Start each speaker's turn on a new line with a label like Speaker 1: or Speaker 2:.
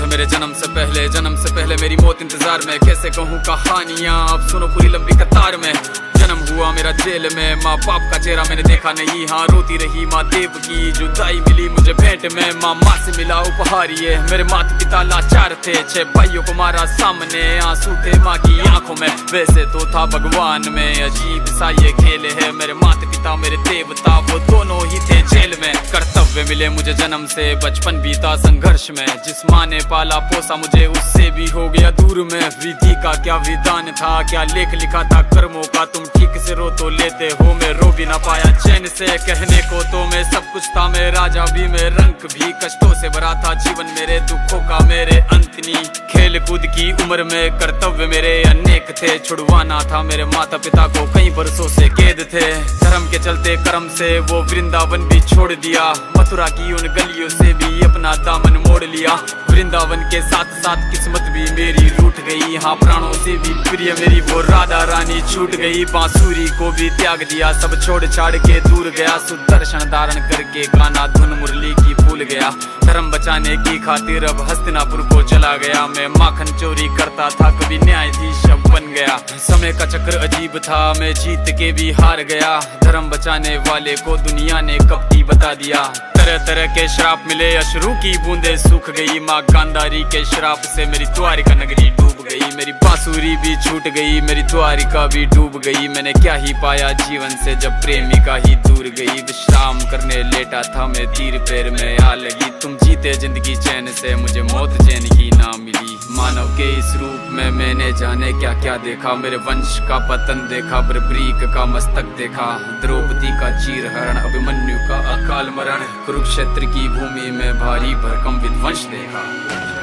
Speaker 1: है मेरे जन्म से पहले मेरी मौत इंतजार में। कैसे कहूँ कहानियाँ, अब सुनो पूरी लंबी कतार में। जन्म हुआ मेरा जेल में, माँ बाप का चेहरा मैंने देखा नहीं। हाँ रोती रही माँ देव की, जुदाई मिली मुझे भेंट में। माँ से मिला उपहार ये, मेरे माता पिता लाचार थे। 6 भाइयों को मारा सामने, आंसू थे माँ की आंखों में। वैसे तो था भगवान में, अजीब सा ये खेल है। मेरे माता पिता मेरे देवता, वो दोनों ही थे जेल में। कर्तव्य मिले मुझे जन्म से, बचपन बीता संघर्ष में। जिस माँ ने पाला पोसा मुझे, उससे भी हो गया दूर में। विधि का क्या विधान था, क्या लेख लिखा था कर्मों का। तुम ठीक से रो तो लेते हो, मैं रो भी ना पाया चैन से। कहने को तो मैं सब कुछ था, मैं राजा भी, मैं रंग भी। कष्टों से भरा था जीवन मेरे, दुखों का मेरे अंत नहीं। खेल कूद की उम्र में कर्तव्य मेरे अनेक थे। छुड़वाना था मेरे माता पिता को, कई बरसों से कैद थे। धर्म के चलते कर्म से वो वृंदावन भी छोड़ दिया। मथुरा की उन गलियों से भी अपना दामन मोड़ लिया। वृंदावन के साथ साथ किस्मत भी मेरी रूठ गई। हाँ प्राणों से भी प्रिय मेरी वो राधा रानी छूट गई। बांसुरी को भी त्याग दिया, सब छोड़ छाड़ के दूर गया। सुदर्शन धारण करके गाना धुन मुरली की भूल गया। धर्म बचाने की खातिर अब हस्तिनापुर को चला गया। मैं माखन चोरी करता था, कभी न्यायाधीश अब बन गया। समय का चक्र अजीब था, मैं जीत के भी हार गया। धर्म बचाने वाले को दुनिया ने कपटी बता दिया। तरह तरह के श्राप मिले, अश्रु की बूंदे सूख गई। माँ गांधारी के श्राप से मेरी द्वारिका नगरी डूब गई। मेरी बांसुरी भी छूट गई, मेरी द्वारिका भी डूब गई। मैंने क्या ही पाया जीवन से, जब प्रेमिका ही दूर गई। विश्राम करने लेटा था मैं, तीर पैर में आ लगी। तुम जीते जिंदगी चैन से, मुझे मौत चैन की ना मिली। मानव के इस रूप में मैंने जाने क्या क्या देखा। मेरे वंश का पतन देखा, बर्बरीक का मस्तक देखा। द्रौपदी का चीरहरण, अभिमन्यु का अकाल मरण। कुरुक्षेत्र की भूमि में भारी भरकम विध्वंस देखा।